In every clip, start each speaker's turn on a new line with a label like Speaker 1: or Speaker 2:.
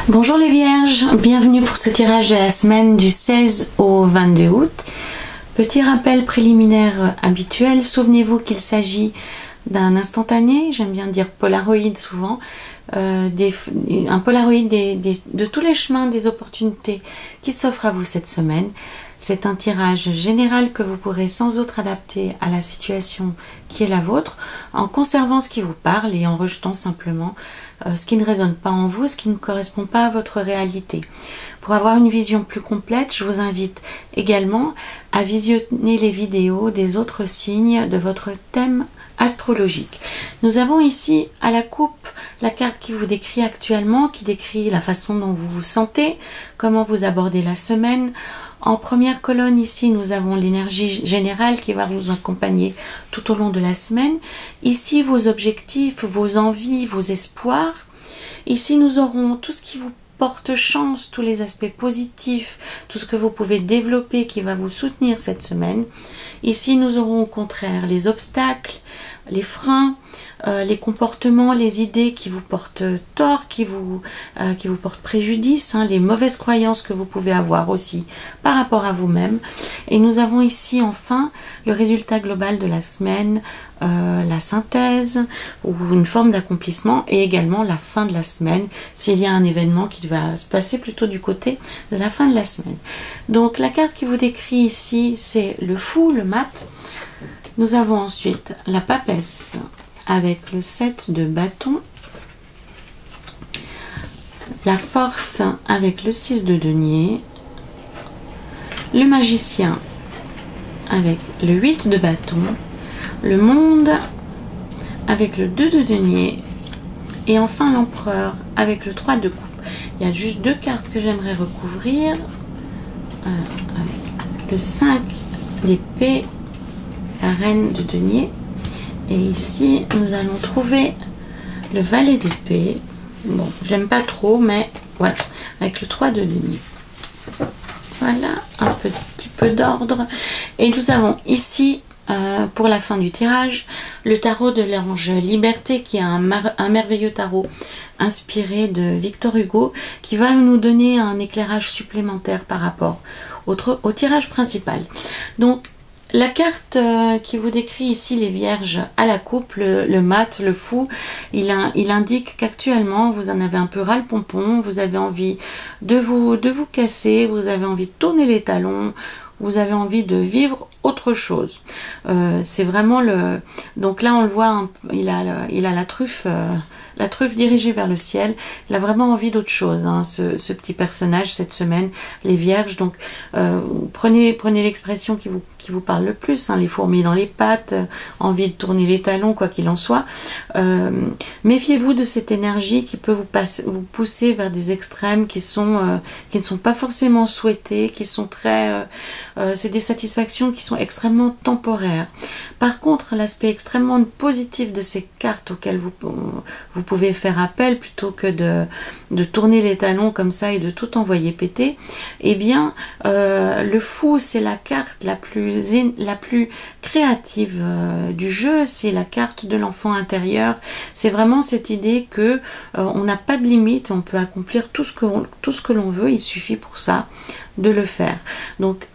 Speaker 1: Bonjour les vierges, bienvenue pour ce tirage de la semaine du 16 au 22 août. Petit rappel préliminaire habituel, souvenez-vous qu'il s'agit d'un instantané, j'aime bien dire Polaroid souvent, un Polaroid de tous les chemins, des opportunités qui s'offrent à vous cette semaine. C'est un tirage général que vous pourrez sans autre adapter à la situation qui est la vôtre, en conservant ce qui vous parle et en rejetant simplement ce qui ne résonne pas en vous, ce qui ne correspond pas à votre réalité. Pour avoir une vision plus complète, je vous invite également à visionner les vidéos des autres signes de votre thème astrologique. Nous avons ici à la coupe la carte qui vous décrit actuellement, qui décrit la façon dont vous vous sentez, comment vous abordez la semaine. En première colonne ici, nous avons l'énergie générale qui va vous accompagner tout au long de la semaine. Ici, vos objectifs, vos envies, vos espoirs. Ici, nous aurons tout ce qui vous porte chance, tous les aspects positifs, tout ce que vous pouvez développer qui va vous soutenir cette semaine. Ici, nous aurons au contraire les obstacles, les freins, les comportements, les idées qui vous portent tort, qui vous portent préjudice, les mauvaises croyances que vous pouvez avoir aussi par rapport à vous-même. Et nous avons ici enfin le résultat global de la semaine, la synthèse ou une forme d'accomplissement, et également la fin de la semaine s'il y a un événement qui va se passer plutôt du côté de la fin de la semaine. Donc la carte qui vous décrit ici, c'est le fou, le mat. Nous avons ensuite la papesse avec le 7 de bâton, la force avec le 6 de denier, le magicien avec le 8 de bâton, le monde avec le 2 de denier et enfin l'empereur avec le 3 de coupe. Il y a juste deux cartes que j'aimerais recouvrir, avec le 5 d'épée, la reine de denier, et ici nous allons trouver le valet d'épée. Bon, j'aime pas trop, mais voilà, avec le 3 de denier. Voilà un petit peu d'ordre. Et nous avons ici pour la fin du tirage le tarot de l'ange Liberté, qui est un merveilleux tarot inspiré de Victor Hugo, qui va nous donner un éclairage supplémentaire par rapport au tirage principal. Donc la carte qui vous décrit ici les vierges à la coupe, le mat, le fou, il indique qu'actuellement vous en avez un peu ras le pompon, vous avez envie de vous casser, vous avez envie de tourner les talons, vous avez envie de vivre autre chose. C'est vraiment le... Donc là on le voit, il a la truffe dirigée vers le ciel. Il a vraiment envie d'autre chose, ce petit personnage cette semaine, les vierges. Donc prenez l'expression qui vous parle le plus, les fourmis dans les pattes, envie de tourner les talons, quoi qu'il en soit. Méfiez-vous de cette énergie qui peut vous pousser vers des extrêmes qui ne sont pas forcément souhaités, qui sont c'est des satisfactions qui sont extrêmement temporaires. Par contre, l'aspect extrêmement positif de ces cartes auxquelles vous pouvez faire appel, plutôt que de tourner les talons comme ça et de tout envoyer péter, eh bien le fou, c'est la carte la plus créative du jeu, c'est la carte de l'enfant intérieur. C'est vraiment cette idée que on n'a pas de limite, on peut accomplir tout ce que l'on veut, il suffit pour ça de le faire. Donc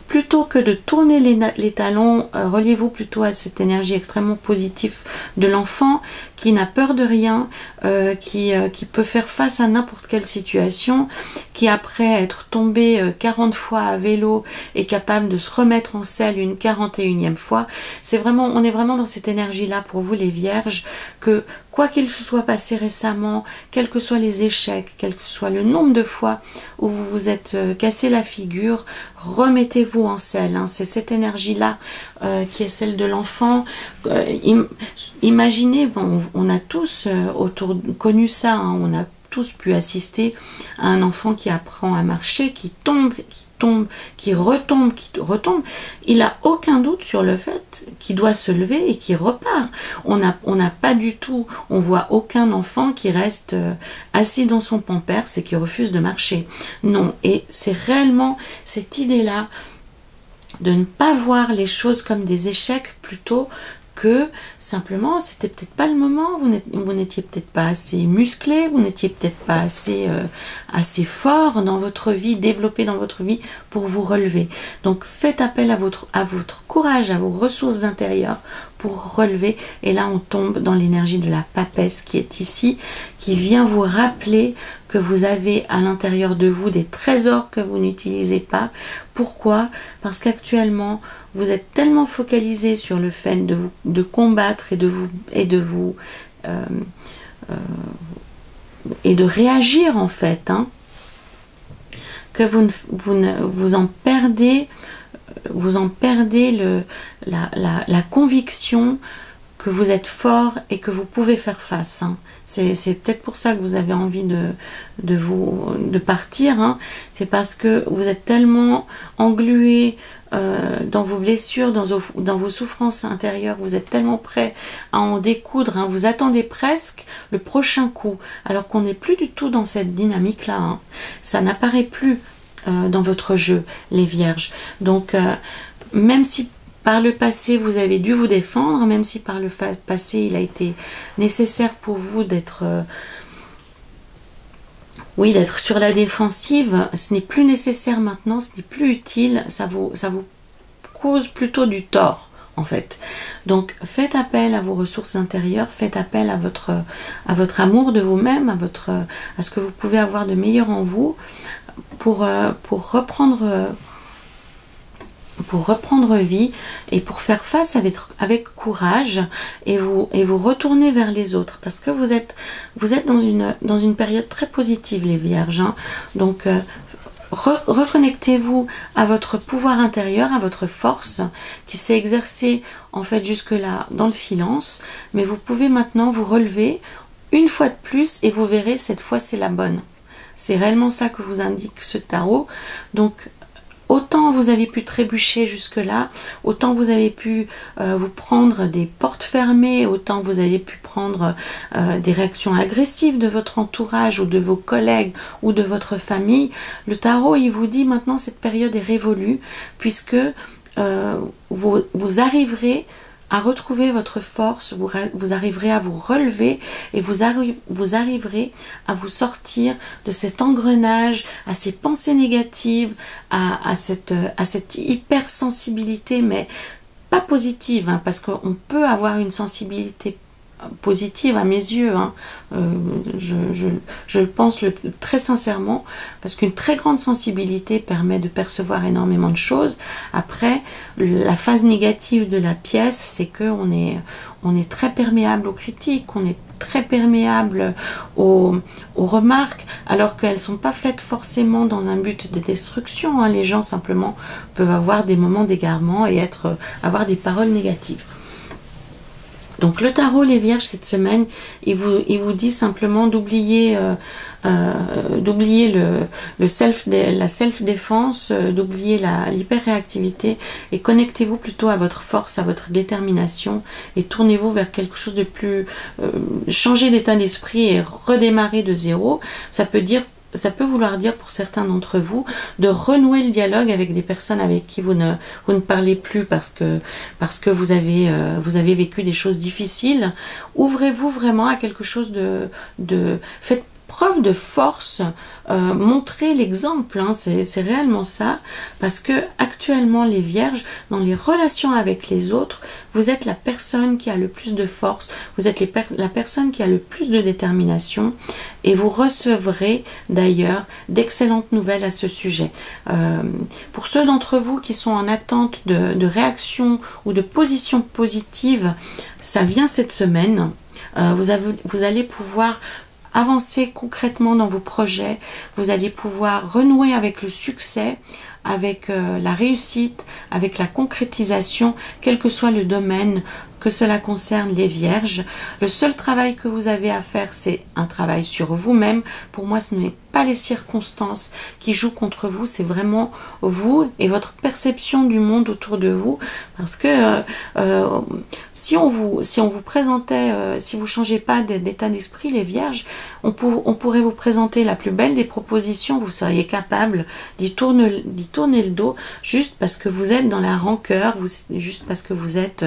Speaker 1: plutôt que de tourner les talons, reliez-vous plutôt à cette énergie extrêmement positive de l'enfant qui n'a peur de rien, qui peut faire face à n'importe quelle situation, qui après être tombé 40 fois à vélo est capable de se remettre en selle une 41e fois. On est vraiment dans cette énergie-là pour vous les vierges, que quoi qu'il se soit passé récemment, quels que soient les échecs, quel que soit le nombre de fois où vous vous êtes cassé la figure, remettez-vous en selle. C'est cette énergie-là qui est celle de l'enfant. Imaginez, bon, on a tous connu ça, on a tous pu assister à un enfant qui apprend à marcher, qui tombe, qui retombe. Il n'a aucun doute sur le fait qu'il doit se lever et qu'il repart. On n'a pas du tout, on voit aucun enfant qui reste assis dans son pampers et qui refuse de marcher. Non, et c'est réellement cette idée-là de ne pas voir les choses comme des échecs plutôt que simplement c'était peut-être pas le moment, vous n'étiez peut-être pas assez musclé, vous n'étiez peut-être pas assez fort dans votre vie, développé dans votre vie pour vous relever. Donc faites appel à votre courage, à vos ressources intérieures pour relever. Et là on tombe dans l'énergie de la papesse qui est ici, qui vient vous rappeler que vous avez à l'intérieur de vous des trésors que vous n'utilisez pas. Pourquoi? Parce qu'actuellement vous êtes tellement focalisé sur le fait de combattre et de réagir en fait, hein, que vous en perdez la conviction que vous êtes fort et que vous pouvez faire face, hein. C'est peut-être pour ça que vous avez envie de partir, hein. C'est parce que vous êtes tellement englué dans vos blessures, dans vos souffrances intérieures, vous êtes tellement prêt à en découdre, hein. Vous attendez presque le prochain coup, alors qu'on n'est plus du tout dans cette dynamique-là, hein. Ça n'apparaît plus dans votre jeu, les vierges. Donc, même si par le passé, vous avez dû vous défendre, même si par le passé, il a été nécessaire pour vous d'être sur la défensive, ce n'est plus nécessaire maintenant, ce n'est plus utile, ça vous cause plutôt du tort, en fait. Donc, faites appel à vos ressources intérieures, faites appel à votre amour de vous-même, à ce que vous pouvez avoir de meilleur en vous, pour reprendre vie et pour faire face avec courage et vous retourner vers les autres, parce que vous êtes dans une période très positive, les vierges, hein. Donc reconnectez-vous à votre pouvoir intérieur, à votre force qui s'est exercée en fait jusque-là dans le silence, mais vous pouvez maintenant vous relever une fois de plus et vous verrez, cette fois c'est la bonne. C'est réellement ça que vous indique ce tarot. Donc autant vous avez pu trébucher jusque-là, autant vous avez pu vous prendre des portes fermées, autant vous avez pu prendre des réactions agressives de votre entourage ou de vos collègues ou de votre famille. Le tarot, il vous dit maintenant cette période est révolue, puisque vous arriverez à retrouver votre force, vous arriverez à vous relever et vous arriverez à vous sortir de cet engrenage, à ces pensées négatives, à cette hypersensibilité, mais pas positive, hein, parce qu'on peut avoir une sensibilité positive à mes yeux, hein. Je le pense très sincèrement, parce qu'une très grande sensibilité permet de percevoir énormément de choses. Après, la phase négative de la pièce, c'est que on est très perméable aux critiques, on est très perméable aux remarques, alors qu'elles ne sont pas faites forcément dans un but de destruction, hein. Les gens simplement peuvent avoir des moments d'égarement et avoir des paroles négatives. Donc le tarot, les vierges, cette semaine, il vous dit simplement d'oublier la self-défense, d'oublier l'hyper-réactivité et connectez-vous plutôt à votre force, à votre détermination et tournez-vous vers quelque chose de plus... changer d'état d'esprit et redémarrer de zéro. Ça peut vouloir dire pour certains d'entre vous de renouer le dialogue avec des personnes avec qui vous ne parlez plus parce que vous avez vécu des choses difficiles. Ouvrez-vous vraiment à quelque chose faites preuve de force, montrez l'exemple, hein, c'est réellement ça, parce que actuellement les vierges, dans les relations avec les autres, vous êtes la personne qui a le plus de force, vous êtes la personne qui a le plus de détermination, et vous recevrez d'ailleurs d'excellentes nouvelles à ce sujet. Pour ceux d'entre vous qui sont en attente de réaction ou de position positive, ça vient cette semaine. Vous allez pouvoir avancer concrètement dans vos projets, vous allez pouvoir renouer avec le succès, avec la réussite, avec la concrétisation, quel que soit le domaine que cela concerne les vierges. Le seul travail que vous avez à faire, c'est un travail sur vous-même. Pour moi, ce n'est pas pas les circonstances qui jouent contre vous, c'est vraiment vous et votre perception du monde autour de vous. Parce que si on vous présentait, si vous ne changez pas d'état d'esprit, les vierges, on pourrait vous présenter la plus belle des propositions, vous seriez capable d'y tourner le dos, juste parce que vous êtes dans la rancœur, juste parce que vous êtes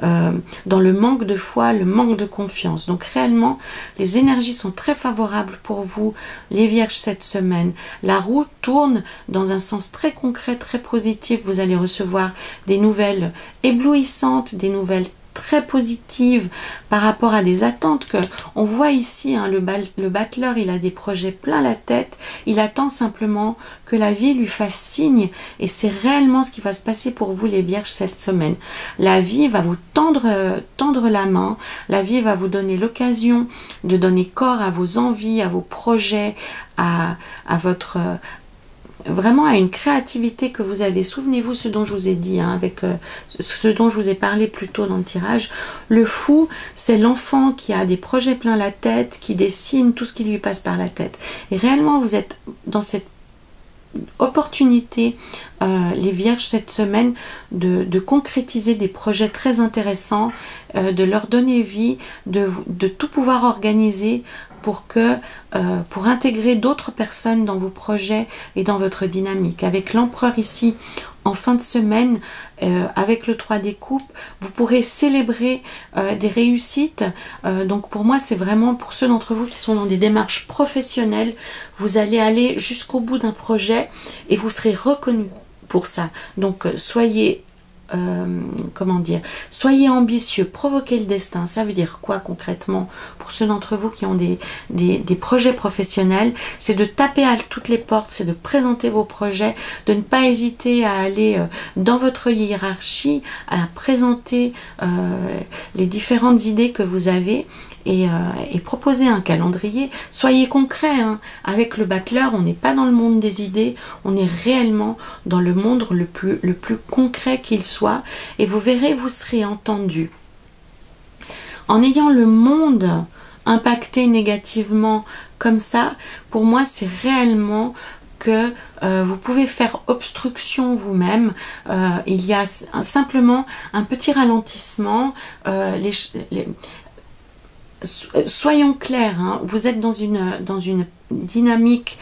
Speaker 1: dans le manque de foi, le manque de confiance. Donc réellement, les énergies sont très favorables pour vous, les vierges, cette semaine. La roue tourne dans un sens très concret, très positif. Vous allez recevoir des nouvelles éblouissantes, des nouvelles très positive par rapport à des attentes que on voit ici, hein, le battleur, il a des projets plein la tête, il attend simplement que la vie lui fasse signe, et c'est réellement ce qui va se passer pour vous les vierges cette semaine. La vie va vous tendre la main, la vie va vous donner l'occasion de donner corps à vos envies, à vos projets, à votre vraiment à une créativité que vous avez. Souvenez-vous ce dont je vous ai dit, hein, avec ce dont je vous ai parlé plus tôt dans le tirage. Le fou, c'est l'enfant qui a des projets plein la tête, qui dessine tout ce qui lui passe par la tête. Et réellement, vous êtes dans cette opportunité, les vierges, cette semaine, de concrétiser des projets très intéressants, de leur donner vie, de tout pouvoir organiser pour intégrer d'autres personnes dans vos projets et dans votre dynamique. Avec l'empereur ici, en fin de semaine, avec le 3 des coupes, vous pourrez célébrer des réussites. Donc pour moi, c'est vraiment pour ceux d'entre vous qui sont dans des démarches professionnelles, vous allez aller jusqu'au bout d'un projet et vous serez reconnu pour ça. Donc soyez soyez ambitieux, provoquez le destin. Ça veut dire quoi concrètement pour ceux d'entre vous qui ont des projets professionnels? C'est de taper à toutes les portes, c'est de présenter vos projets, de ne pas hésiter à aller dans votre hiérarchie, à présenter les différentes idées que vous avez, et proposer un calendrier. Soyez concret, hein. Avec le battleur, on n'est pas dans le monde des idées, on est réellement dans le monde le plus concret qu'il soit, et vous verrez, vous serez entendu. En ayant le monde impacté négativement comme ça, pour moi, c'est réellement que vous pouvez faire obstruction vous-même. Il y a simplement un petit ralentissement. Soyons clairs, hein, vous êtes dans une dynamique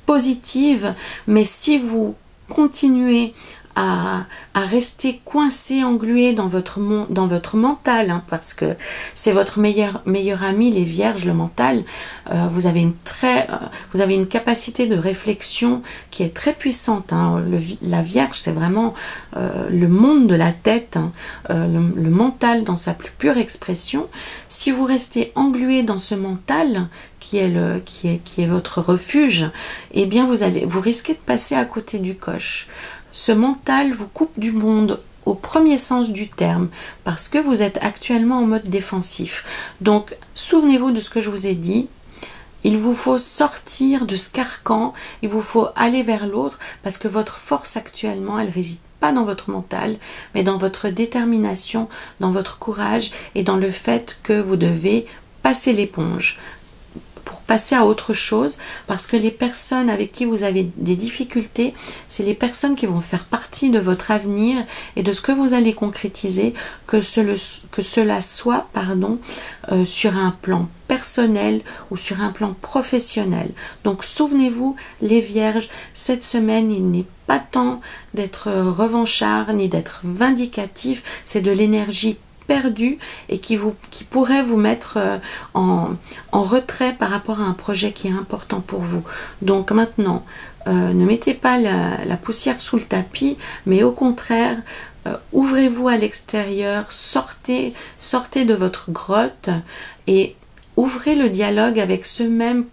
Speaker 1: positive, mais si vous continuez à rester coincé, englué dans votre mental, hein, parce que c'est votre meilleur ami, les vierges, le mental. Vous avez une capacité de réflexion qui est très puissante, hein. La vierge, c'est vraiment le monde de la tête, hein, le mental dans sa plus pure expression. Si vous restez englué dans ce mental qui est votre refuge, eh bien vous risquez de passer à côté du coche. Ce mental vous coupe du monde au premier sens du terme, parce que vous êtes actuellement en mode défensif. Donc, souvenez-vous de ce que je vous ai dit. Il vous faut sortir de ce carcan, il vous faut aller vers l'autre, parce que votre force actuellement, elle réside pas dans votre mental, mais dans votre détermination, dans votre courage et dans le fait que vous devez passer l'éponge pour passer à autre chose, parce que les personnes avec qui vous avez des difficultés, c'est les personnes qui vont faire partie de votre avenir et de ce que vous allez concrétiser, que cela soit sur un plan personnel ou sur un plan professionnel. Donc souvenez-vous, les vierges, cette semaine, il n'est pas temps d'être revanchard ni d'être vindicatif, c'est de l'énergie perdu et qui pourrait vous mettre en retrait par rapport à un projet qui est important pour vous. Donc maintenant, ne mettez pas la poussière sous le tapis, mais au contraire, ouvrez-vous à l'extérieur, sortez de votre grotte et ouvrez le dialogue avec ceux-mêmes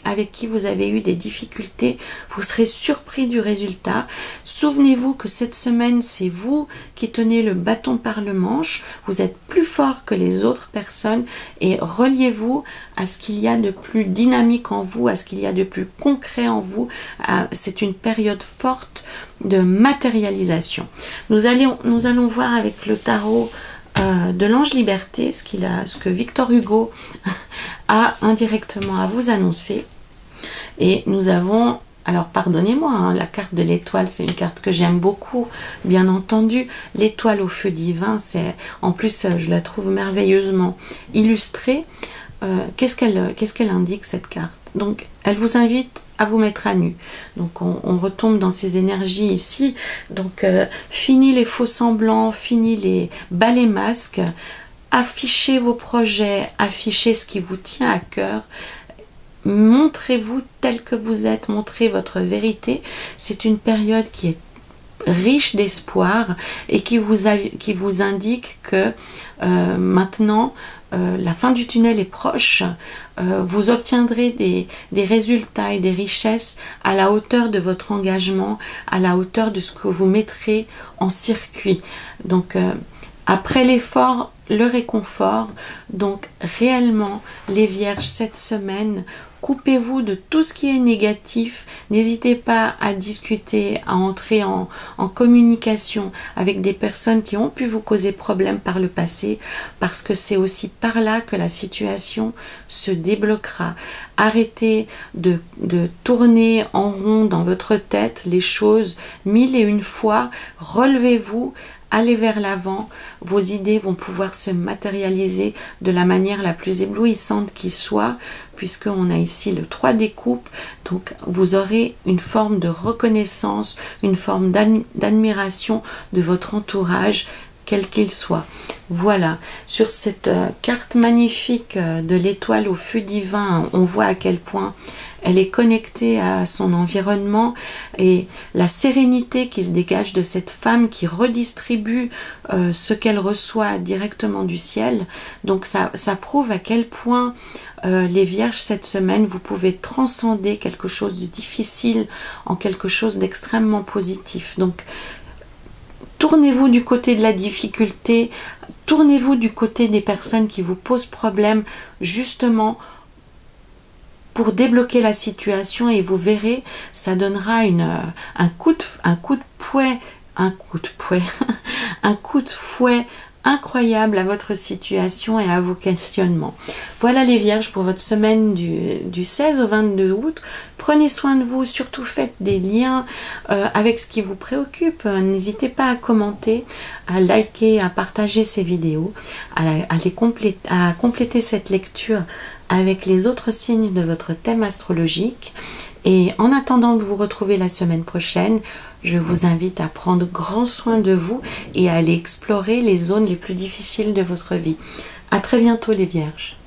Speaker 1: avec qui vous avez eu des difficultés. Vous serez surpris du résultat. Souvenez-vous que cette semaine, c'est vous qui tenez le bâton par le manche. Vous êtes plus fort que les autres personnes et reliez-vous à ce qu'il y a de plus dynamique en vous, à ce qu'il y a de plus concret en vous. C'est une période forte de matérialisation. Nous allons voir avec le tarot de l'ange liberté ce que Victor Hugo a indirectement à vous annoncer. Et nous avons, alors pardonnez-moi, hein, la carte de l'étoile, c'est une carte que j'aime beaucoup, bien entendu. L'étoile au feu divin, c'est en plus, je la trouve merveilleusement illustrée. Qu'est-ce qu'elle indique, cette carte? Donc, elle vous invite à vous mettre à nu. Donc, on retombe dans ces énergies ici. Donc, fini les faux semblants, fini les bas les masques. Affichez vos projets, affichez ce qui vous tient à cœur. Montrez-vous tel que vous êtes, montrez votre vérité. C'est une période qui est riche d'espoir et qui vous indique que maintenant la fin du tunnel est proche. Vous obtiendrez des résultats et des richesses à la hauteur de votre engagement, à la hauteur de ce que vous mettrez en circuit. Donc après l'effort, le réconfort. Donc réellement, les vierges, cette semaine, coupez-vous de tout ce qui est négatif. N'hésitez pas à discuter, à entrer en communication avec des personnes qui ont pu vous causer problème par le passé, parce que c'est aussi par là que la situation se débloquera. Arrêtez de tourner en rond dans votre tête les choses 1001 fois. Relevez-vous. Allez vers l'avant, vos idées vont pouvoir se matérialiser de la manière la plus éblouissante qui soit, puisqu'on a ici le 3 des coupes, donc vous aurez une forme de reconnaissance, une forme d'admiration de votre entourage, quel qu'il soit. Voilà, sur cette carte magnifique de l'étoile au feu divin, on voit à quel point elle est connectée à son environnement et la sérénité qui se dégage de cette femme qui redistribue ce qu'elle reçoit directement du ciel. Donc ça prouve à quel point les vierges, cette semaine, vous pouvez transcender quelque chose de difficile en quelque chose d'extrêmement positif. Donc tournez-vous du côté de la difficulté, tournez-vous du côté des personnes qui vous posent problème, justement pour débloquer la situation, et vous verrez, ça donnera un coup de fouet incroyable à votre situation et à vos questionnements. Voilà les vierges pour votre semaine du 16 au 22 août. Prenez soin de vous, surtout faites des liens avec ce qui vous préoccupe. N'hésitez pas à commenter, à liker, à partager ces vidéos, à compléter cette lecture avec les autres signes de votre thème astrologique. Et en attendant de vous retrouver la semaine prochaine, je vous invite à prendre grand soin de vous et à aller explorer les zones les plus difficiles de votre vie. À très bientôt les vierges.